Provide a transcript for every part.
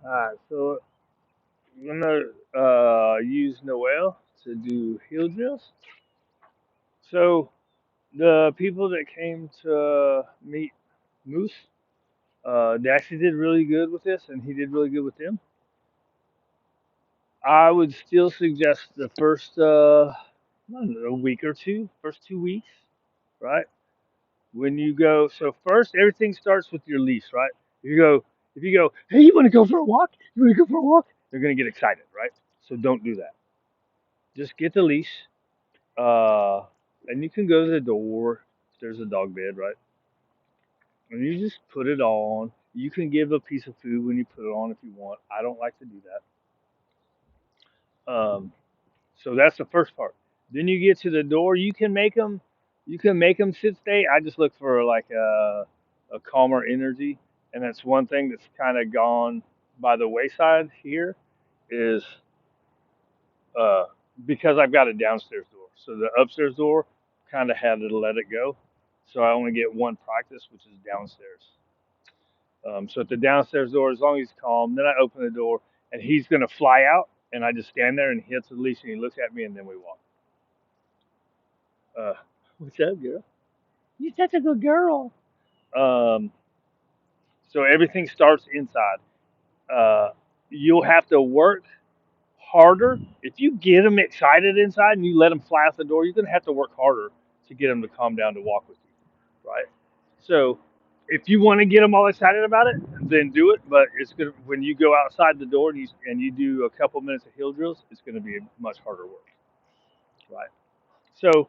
Alright, so I'm gonna use Noelle to do heel drills. So the people that came to meet Moose, they actually did really good with this, and he did really good with them. I would still suggest the first, I don't know, week or two, first 2 weeks, right? When you go, so first everything starts with your leash, right? If you go, if you go, hey, you want to go for a walk? You want to go for a walk? They're gonna get excited, right? So don't do that. Just get the leash, uh, and you can go to the door. There's a dog bed, right? And you just put it on. You can give a piece of food when you put it on if you want. I don't like to do that. So that's the first part. Then you get to the door. You can make them sit stay. I just look for like a calmer energy, and that's one thing that's kind of gone by the wayside here is uh, because I've got a downstairs door. So the upstairs door kind of had to let it go. So I only get one practice, which is downstairs. So at the downstairs door, as long as he's calm, then I open the door and he's gonna fly out, and I just stand there and he hits the leash and he looks at me and then we walk. Uh, what's up, girl? You're such a good girl. Um, so everything starts inside. Uh, you'll have to work harder. If you get them excited inside and you let them fly out the door, you're going to have to work harder to get them to calm down to walk with you, right? So if you want to get them all excited about it, then do it. But it's going to, when you go outside the door and you do a couple minutes of hill drills, it's going to be much harder work, right? So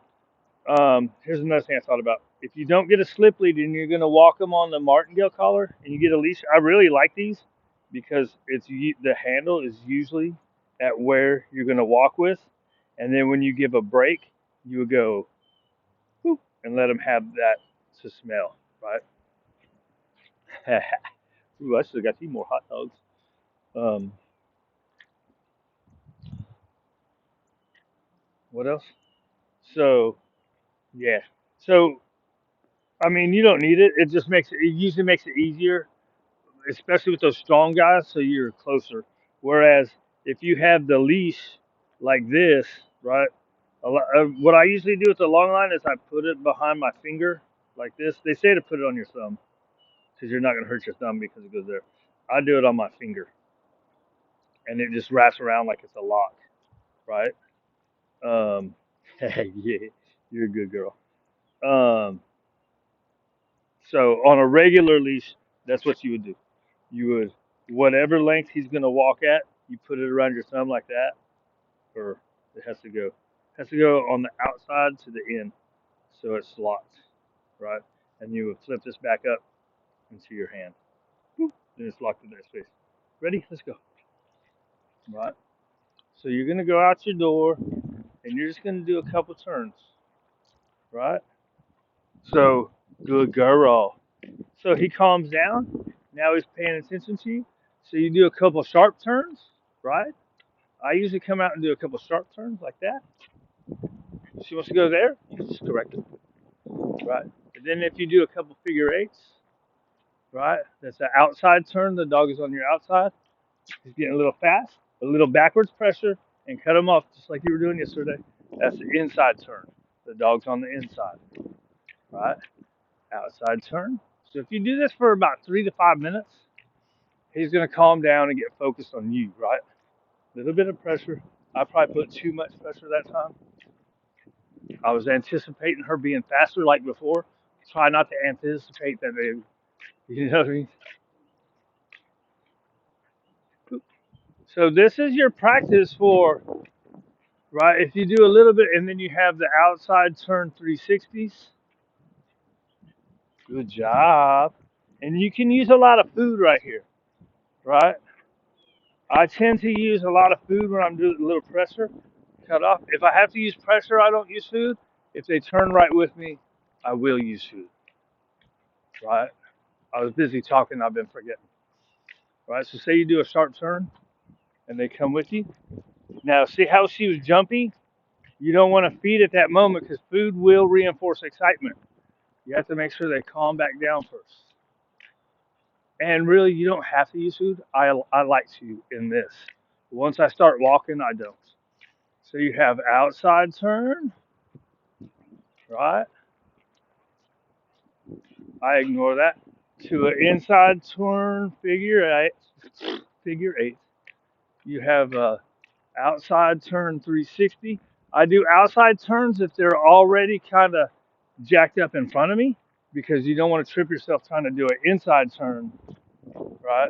here's another thing I thought about. If you don't get a slip lead and you're going to walk them on the martingale collar and you get a leash, I really like these because the handle is usually at where you're going to walk with, and then when you give a break, you would go whoop, and let them have that to smell, right? Ooh, I should have got you more hot dogs. Um, what else? So yeah, so I mean you don't need it. It just makes it. It usually makes it easier especially with those strong guys, so you're closer. Whereas if you have the leash like this, right? What I usually do with the long line is I put it behind my finger like this. They say to put it on your thumb because you're not going to hurt your thumb because it goes there. I do it on my finger, and it just wraps around like it's a lock, right? Um, yeah, you're a good girl. Um, so on a regular leash, that's what you would do. You would whatever length he's going to walk at, you put it around your thumb like that, or it has to go on the outside to the end, so it's locked, right? And you would flip this back up into your hand. Boop, then it's locked in that space. Ready? Let's go. Right. So you're going to go out your door, and you're just going to do a couple turns, right? So good girl. So he calms down. Now he's paying attention to you. So you do a couple sharp turns, right? I usually come out and do a couple sharp turns like that. She wants to go there, you just correct it, right? And then if you do a couple figure eights, right? That's an outside turn. The dog is on your outside. He's getting a little fast, a little backwards pressure, and cut him off just like you were doing yesterday. That's the inside turn. The dog's on the inside, right? Outside turn. So if you do this for about 3 to 5 minutes, he's going to calm down and get focused on you, right? A little bit of pressure. I probably put too much pressure that time. I was anticipating her being faster like before. Try not to anticipate that they, you know what I mean? So this is your practice for, right? If you do a little bit and then you have the outside turn 360s, good job. And you can use a lot of food right here, right? I tend to use a lot of food when I'm doing a little pressure, cut off. If I have to use pressure, I don't use food. If they turn right with me, I will use food, right? I was busy talking, I've been forgetting, right? So say you do a sharp turn and they come with you. Now, see how she was jumping? You don't want to feed at that moment because food will reinforce excitement. You have to make sure they calm back down first. And really, you don't have to use food. I like to in this. Once I start walking, I don't. So you have outside turn, right? I ignore that. To an inside turn, figure eight. Figure eight. You have a outside turn 360. I do outside turns if they're already kind of jacked up in front of me because you don't want to trip yourself trying to do an inside turn, right?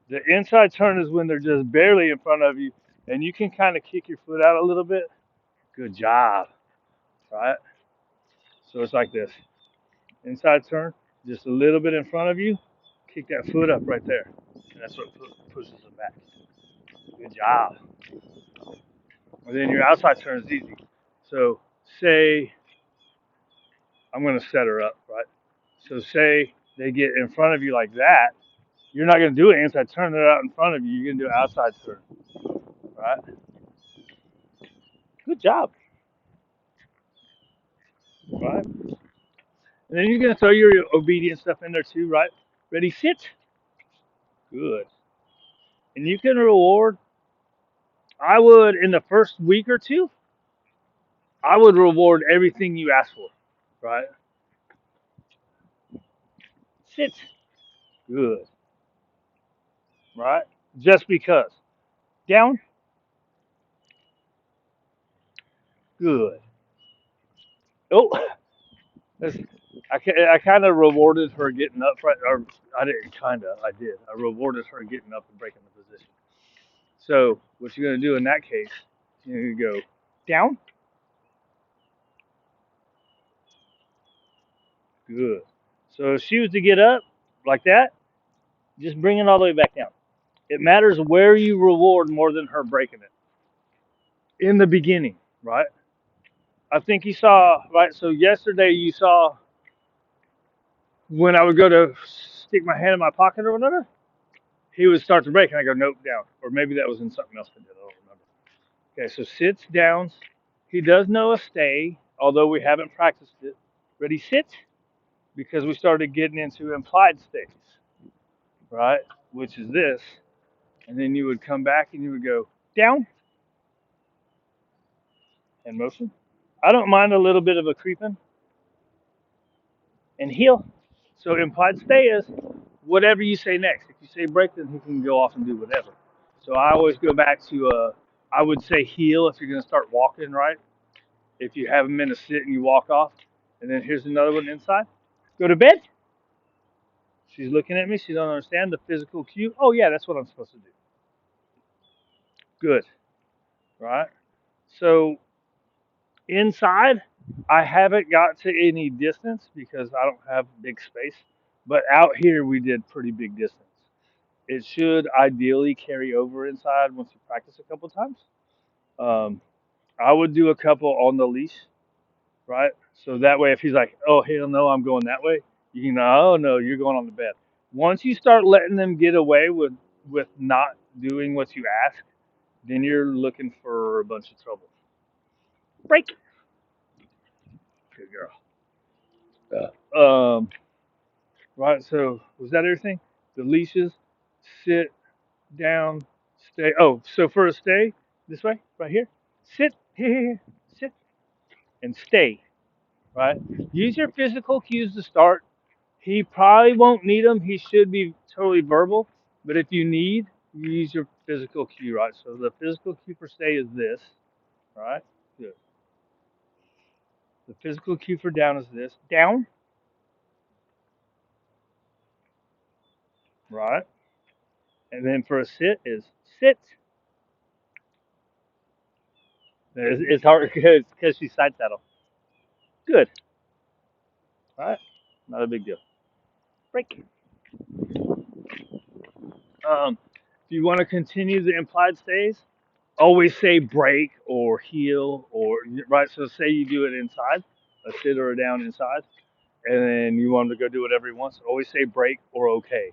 The inside turn is when they're just barely in front of you and you can kind of kick your foot out a little bit. Good job, right? So it's like this inside turn, just a little bit in front of you, kick that foot up right there. And that's what pushes them back. Good job. And then your outside turn is easy. So say I'm going to set her up, right? So say they get in front of you like that. You're not going to do an inside turn. They're out in front of you. You're going to do an outside turn, right? Good job, right? And then you're going to throw your obedient stuff in there too, right? Ready, sit. Good. And you can reward. I would, in the first week or two, I would reward everything you ask for, right? Sit. Good, right? Just because. Down. Good. Oh, This, I kind of rewarded her getting up, right? Or I didn't kind of, I did. I rewarded her getting up and breaking the position. So what you're going to do in that case, you're going to go down. Good. So if she was to get up like that, just bring it all the way back down. It matters where you reward more than her breaking it. In the beginning, right? I think you saw, right? So yesterday you saw when I would go to stick my hand in my pocket or whatever, he would start to break and I go, nope, down. Or maybe that was in something else I did. I don't remember. Okay, so sits down. He does know a stay, although we haven't practiced it. Ready, sit? Because we started getting into implied stays, right? Which is this. And then you would come back and you would go down and motion. I don't mind a little bit of a creeping and heel. So implied stay is whatever you say next. If you say break, then he can go off and do whatever. So I always go back to, I would say heel if you're going to start walking, right? If you have him in a sit and you walk off. And then here's another one inside. Go to bed. She's looking at me. She don't understand the physical cue. Oh yeah, that's what I'm supposed to do. Good, right? So inside, I haven't got to any distance because I don't have big space. But out here, we did pretty big distance. It should ideally carry over inside once you practice a couple times. Um, I would do a couple on the leash, right? So that way, if he's like, "Oh hell no, I'm going that way," you can, "Oh no, you're going on the bed." Once you start letting them get away with not doing what you ask, then you're looking for a bunch of trouble. Break. Good girl. Right. So was that everything? The leashes, sit down, stay. Oh, so for a stay, this way, right here, sit here, sit and stay. Right. Use your physical cues to start. He probably won't need them. He should be totally verbal. But if you need, you use your physical cue, right? So the physical cue for stay is this, right? Good. The physical cue for down is this. Down, right? And then for a sit is sit. It's hard because she side saddle. Good, right? Not a big deal. Break. If you want to continue the implied stays, always say break or heel or right. So say you do it inside, a sit or a down inside, and then you want him to go do it every once. Always say break or okay,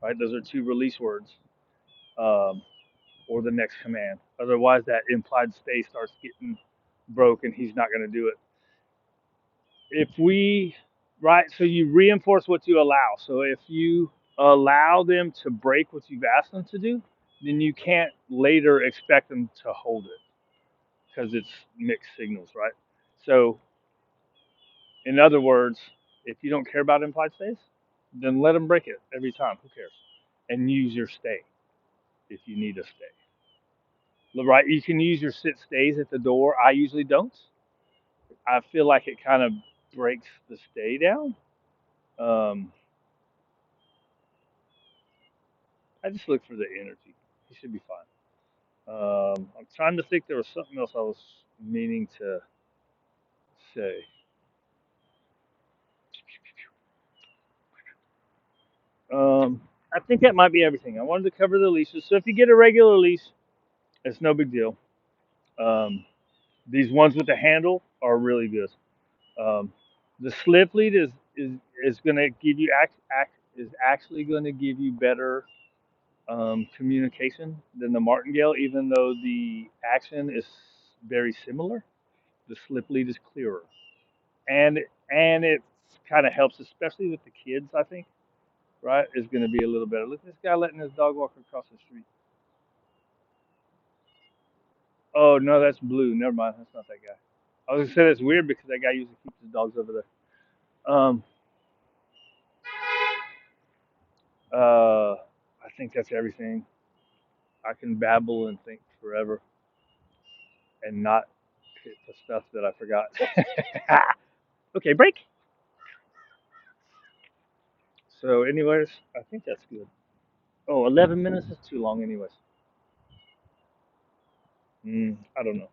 right? Those are two release words, um, or the next command. Otherwise, that implied stay starts getting broke, and he's not going to do it. If we right? So you reinforce what you allow. So if you allow them to break what you've asked them to do, then you can't later expect them to hold it because it's mixed signals, right? So in other words, if you don't care about implied stays, then let them break it every time. Who cares? And use your stay if you need a stay. Right? You can use your sit stays at the door. I usually don't. I feel like it kind of breaks the stay down. Um, I just look for the energy. He should be fine. I'm trying to think there was something else I was meaning to say. I think that might be everything. I wanted to cover the leashes. So if you get a regular leash, it's no big deal. Um, these ones with the handle are really good. Um, the slip lead is going to give you is actually going to give you better communication than the martingale, even though the action is very similar. The slip lead is clearer, and it kind of helps, especially with the kids. I think right is going to be a little better. Look at this guy letting his dog walk across the street. Oh no, that's blue. Never mind, that's not that guy. I was gonna say that's weird because that guy usually keeps his dogs over there. I think that's everything. I can babble and think forever and not hit the stuff that I forgot. Okay, break. So, anyways, I think that's good. Oh, 11 minutes is too long, anyways. I don't know.